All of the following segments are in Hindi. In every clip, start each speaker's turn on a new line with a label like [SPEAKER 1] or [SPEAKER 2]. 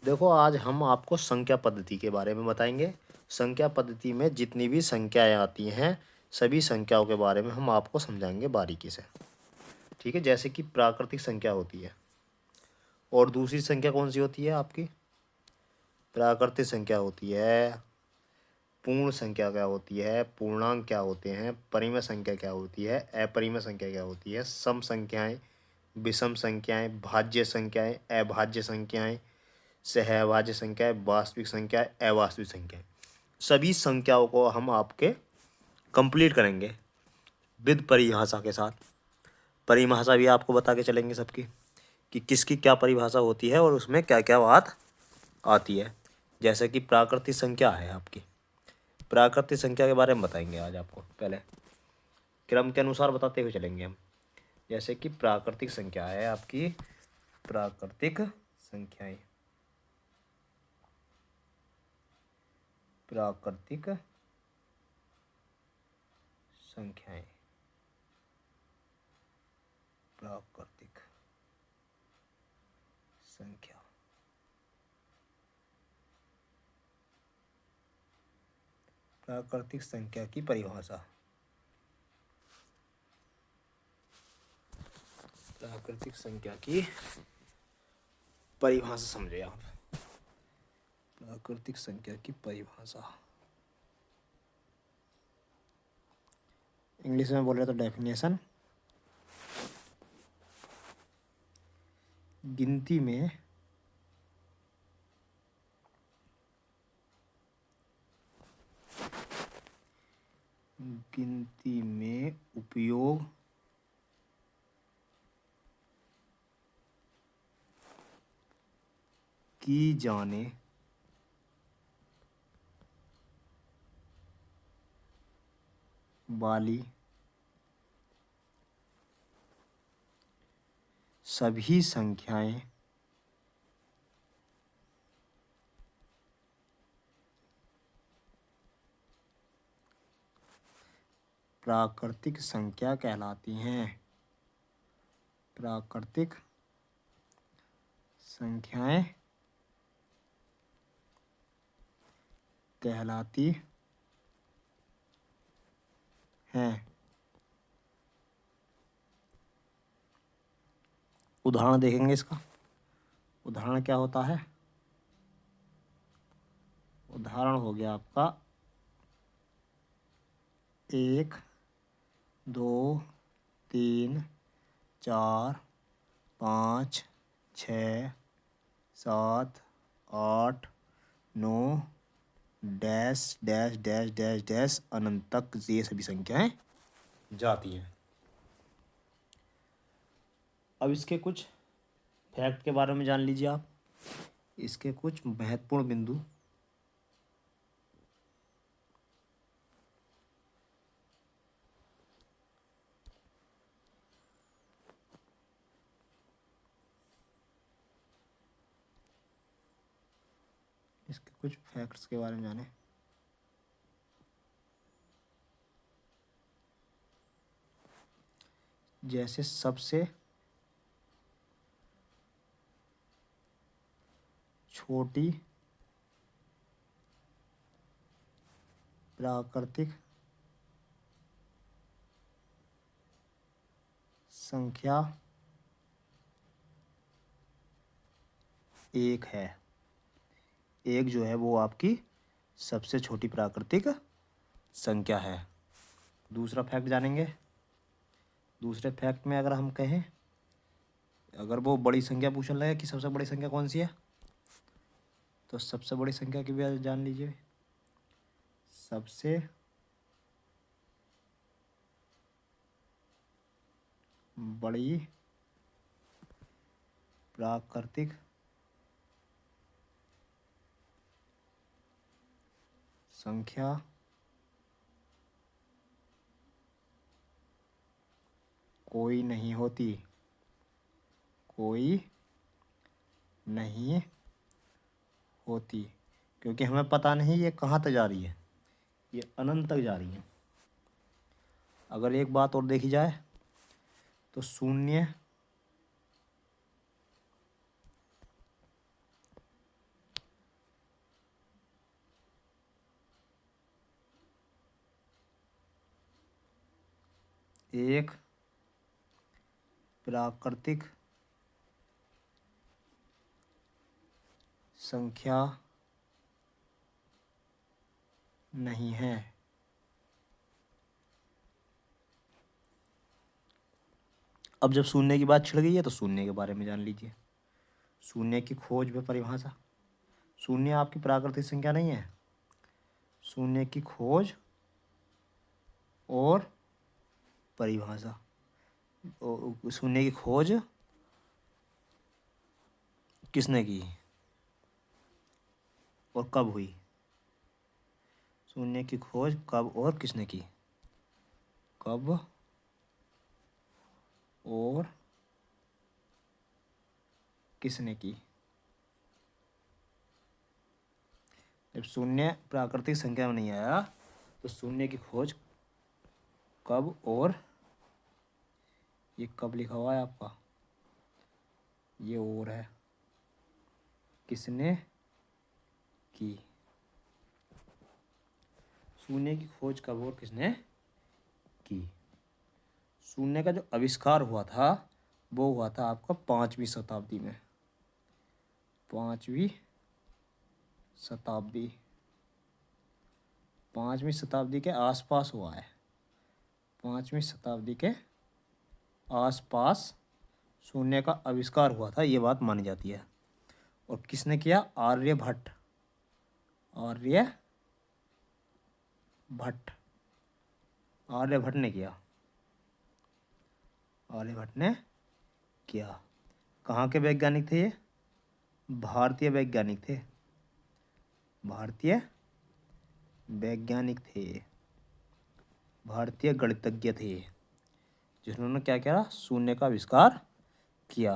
[SPEAKER 1] देखो, आज हम आपको संख्या पद्धति के बारे में बताएंगे। संख्या पद्धति में जितनी भी संख्याएं आती हैं, सभी संख्याओं के बारे में हम आपको समझाएंगे बारीकी से। ठीक है, जैसे कि प्राकृतिक संख्या होती है और दूसरी संख्या कौन सी होती है आपकी? प्राकृतिक संख्या होती है। पूर्ण संख्या क्या होती है? पूर्णांक क्या होते हैं? परिमेय संख्या क्या होती है? अपरिमेय संख्या क्या होती है? सम संख्याएं, विषम संख्याएं, भाज्य संख्याएं, अभाज्य संख्याएं, सहअभाज्य संख्याएं, वास्तविक संख्याएं, अवास्तविक संख्याएं। सभी संख्याओं को हम आपके कंप्लीट करेंगे विद परिभाषा के साथ। परिभाषा भी आपको बता के चलेंगे सबकी, कि किसकी क्या परिभाषा होती है और उसमें क्या क्या बात आती है। जैसे कि प्राकृतिक संख्या है आपकी, प्राकृतिक संख्या के बारे में बताएंगे आज आपको। पहले क्रम के अनुसार बताते हुए चलेंगे हम। जैसे कि प्राकृतिक संख्या है आपकी, प्राकृतिक संख्याएं, प्राकृतिक संख्याएं, प्राकृतिक संख्या। प्राकृतिक संख्या की परिभाषा, प्राकृतिक संख्या की परिभाषा समझे आप। प्राकृतिक संख्या की परिभाषा इंग्लिश में बोल रहे तो डेफिनेशन। गिनती में उपयोग की जाने वाली सभी संख्याएं प्राकृतिक संख्या कहलाती हैं। प्राकृतिक संख्याएं कहलाती हैं। उदाहरण देखेंगे इसका। उदाहरण क्या होता है? उदाहरण हो गया आपका 1, 2, 3, 4, 5, 6, 7, 8, 9, dash dash dash dash dash अनंत तक ये सभी संख्याएं जाती हैं। अब इसके कुछ फैक्ट के बारे में जान लीजिए आप। इसके कुछ महत्वपूर्ण बिंदु। इसके कुछ फैक्ट्स के बारे में जाने। जैसे सबसे छोटी प्राकृतिक संख्या 1 है। 1 जो है वो आपकी सबसे छोटी प्राकृतिक संख्या है। दूसरा फैक्ट जानेंगे। दूसरे फैक्ट में अगर हम कहें, अगर वो बड़ी संख्या पूछने लगे कि सबसे बड़ी संख्या कौन सी है, तो सबसे बड़ी संख्या की भी जान लीजिए। सबसे बड़ी प्राकृतिक संख्या कोई नहीं होती। कोई नहीं होती, क्योंकि हमें पता नहीं ये कहाँ तक जा रही है। ये अनंत तक जा रही है। अगर एक बात और देखी जाए तो शून्य एक प्राकृतिक संख्या नहीं है। अब जब शून्य की बात छिड़ गई है तो शून्य के बारे में जान लीजिए। शून्य की खोज व परिभाषा। शून्य आपकी प्राकृतिक संख्या नहीं है। शून्य की खोज और परिभाषा। शून्य की खोज किसने की और कब हुई? शून्य की खोज कब और किसने की? कब और किसने की? जब शून्य प्राकृतिक संख्या में नहीं आया तो शून्य की खोज कब और, ये कब लिखा हुआ है आपका, ये और है, किसने की? शून्य की खोज कब और किसने की? शून्य का जो आविष्कार हुआ था वो हुआ था आपका 5वीं शताब्दी में। 5वीं शताब्दी, 5वीं शताब्दी के आसपास हुआ है। 5वीं शताब्दी के आसपास शून्य का आविष्कार हुआ था, ये बात मानी जाती है। और किसने किया? आर्यभट्ट। आर्यभट्ट ने किया। आर्यभट्ट ने किया। कहाँ के वैज्ञानिक थे ये? भारतीय वैज्ञानिक थे। भारतीय वैज्ञानिक थे, भारतीय गणितज्ञ थे, जिन्होंने क्या किया? शून्य का आविष्कार किया।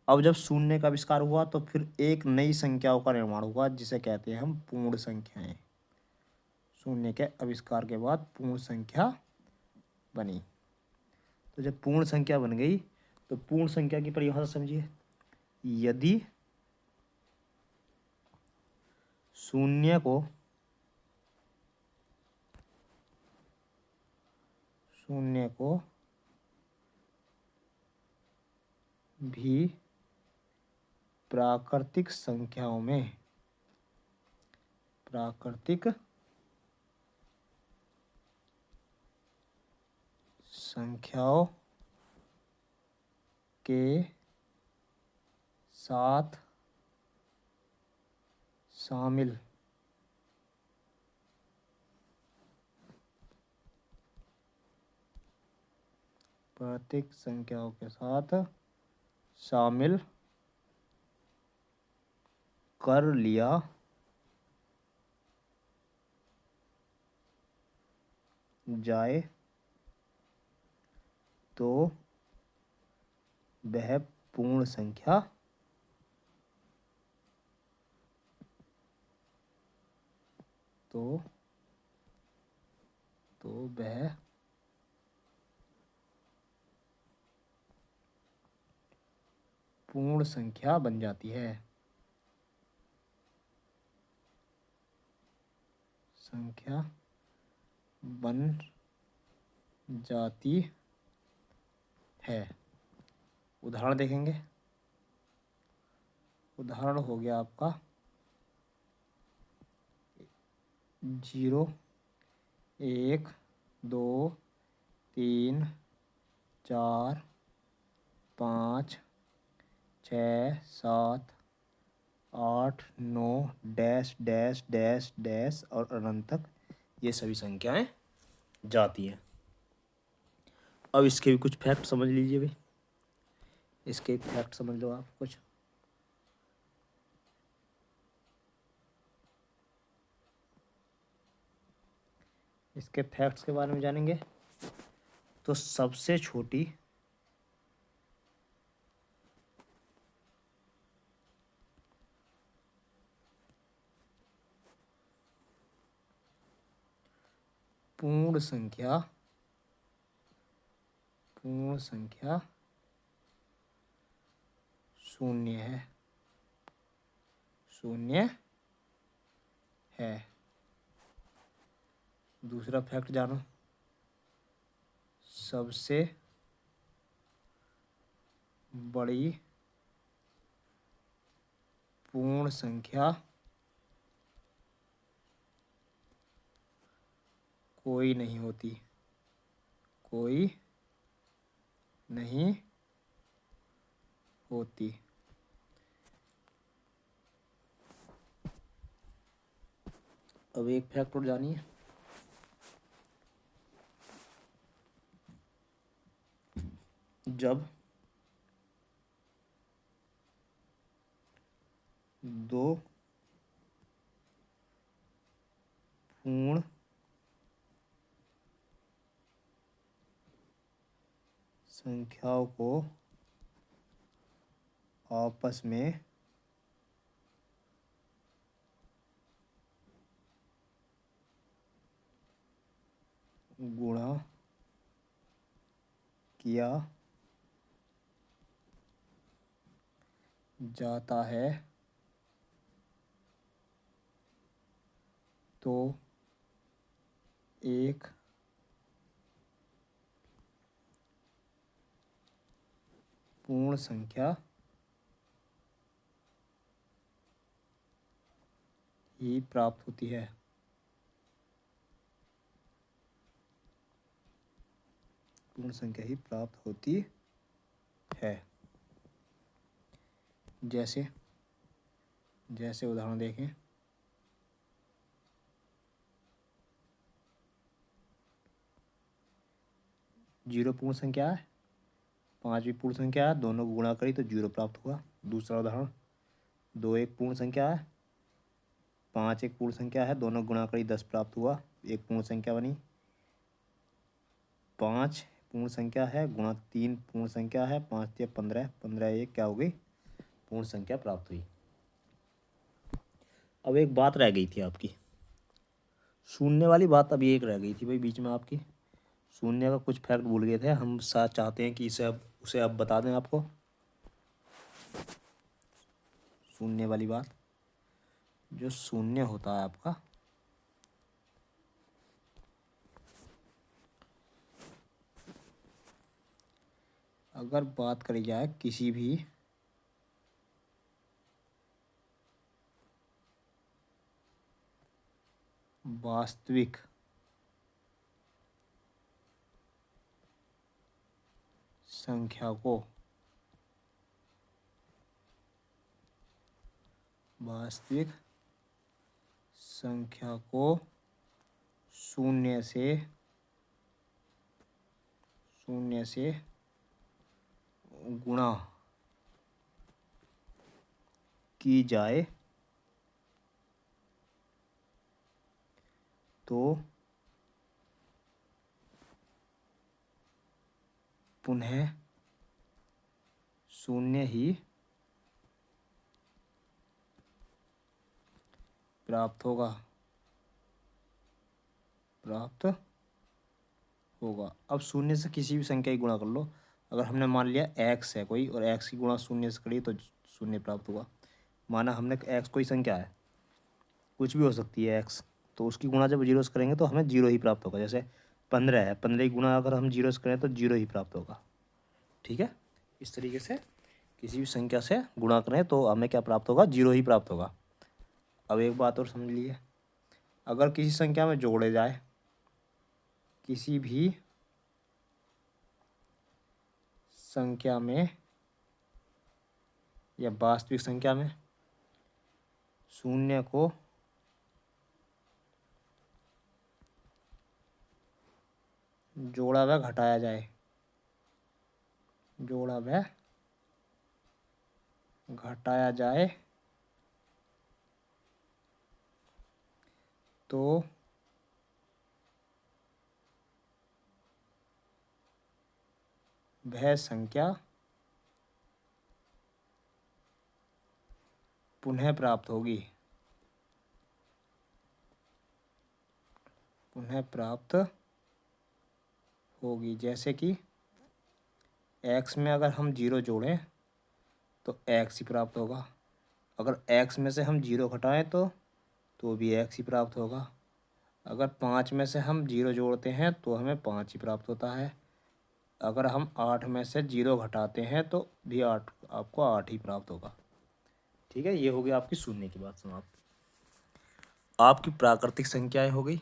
[SPEAKER 1] अब जब शून्य का आविष्कार हुआ तो फिर एक नई संख्याओं का निर्माण हुआ जिसे कहते हैं हम पूर्ण संख्याएं। शून्य के आविष्कार के बाद पूर्ण संख्या बनी। तो जब पूर्ण संख्या बन गई तो पूर्ण संख्या की परिभाषा समझिए। यदि शून्य को भी प्राकृतिक संख्याओं के साथ शामिल प्राकृतिक संख्याओं के साथ शामिल कर लिया जाए तो वह पूर्ण संख्या वह पूर्ण संख्या बन जाती है। संख्या बन जाती है। उदाहरण देखेंगे। उदाहरण हो गया आपका 0, 1, 2, 3, 4, 5, 6, 7, 8, 9 डैश डैश डैश डैश और अनंत तक ये सभी संख्याएं जाती हैं। अब इसके भी कुछ फैक्ट समझ लीजिए भाई। इसके फैक्ट समझ लो आप कुछ। इसके फैक्ट्स के बारे में जानेंगे तो सबसे छोटी पूर्ण संख्या शून्य है। दूसरा फैक्ट जानो, सबसे बड़ी पूर्ण संख्या कोई नहीं होती, कोई नहीं होती। अब एक फैक्ट और जानिए। जब दो पूर्ण संख्याओं को आपस में गुणा किया जाता है तो एक पूर्ण संख्या ही प्राप्त होती है। पूर्ण संख्या ही प्राप्त होती है। जैसे उदाहरण देखें, जीरो पूर्ण संख्या है, 5 भी पूर्ण संख्या है, दोनों को गुणा करी तो जीरो प्राप्त हुआ। दूसरा उदाहरण, 2 एक पूर्ण संख्या है, 5 एक पूर्ण संख्या है, दोनों गुणा करी 10 प्राप्त हुआ, एक पूर्ण संख्या बनी। 5 पूर्ण संख्या है गुणा 3 पूर्ण संख्या है, 5 या 15, 15 एक क्या हो गई, पूर्ण संख्या प्राप्त हुई। अब एक बात रह गई थी आपकी, शून्य वाली बात अभी एक रह गई थी भाई बीच में आपकी। शून्य का कुछ फैक्ट भूल गए थे हम, साथ चाहते हैं कि उसे अब बता दें आपको। शून्य वाली बात, जो शून्य होता है आपका, अगर बात करी जाए किसी भी वास्तविक संख्या को शून्य से गुणा की जाए तो पुनः शून्य ही प्राप्त होगा। अब शून्य से किसी भी संख्या की गुणा कर लो। अगर हमने मान लिया x है कोई और x की गुणा शून्य से करी तो शून्य प्राप्त हुआ। माना हमने x कोई संख्या है, कुछ भी हो सकती है x, तो उसकी गुणा जब जीरो से करेंगे तो हमें जीरो ही प्राप्त होगा। जैसे 15 है, 15 की गुणा अगर हम जीरो से करें तो जीरो ही प्राप्त होगा। ठीक है, इस तरीके से किसी भी संख्या से गुणा करें तो हमें क्या प्राप्त होगा, जीरो ही प्राप्त होगा। अब एक बात और समझ लीजिए, अगर किसी संख्या में जोड़े जाए, किसी भी संख्या में या वास्तविक संख्या में शून्य को जोड़ा व घटाया जाए, तो वह संख्या पुनः प्राप्त होगी। जैसे कि x में अगर हम जीरो जोड़ें तो x ही प्राप्त होगा। अगर x में से हम जीरो घटाएं तो भी x ही प्राप्त होगा। अगर 5 में से हम जीरो जोड़ते हैं तो हमें 5 ही प्राप्त होता है। अगर हम 8 में से 0 घटाते हैं तो भी 8 आपको 8 ही प्राप्त होगा। ठीक है, ये हो गया आपकी शून्य की बात समाप्त। आपकी प्राकृतिक संख्याएं हो गई।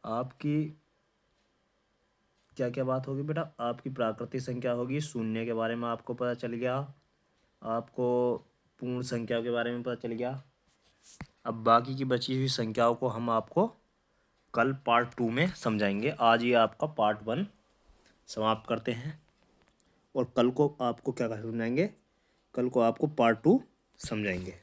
[SPEAKER 1] आपकी क्या क्या बात होगी बेटा? आपकी प्राकृतिक संख्या होगी, शून्य के बारे में आपको पता चल गया, आपको पूर्ण संख्या के बारे में पता चल गया। अब बाकी की बची हुई संख्याओं को हम आपको कल पार्ट 2 में समझाएंगे। आज ये आपका पार्ट 1 समाप्त करते हैं और कल को आपको क्या समझाएंगे? कल को आपको पार्ट 2 समझाएंगे।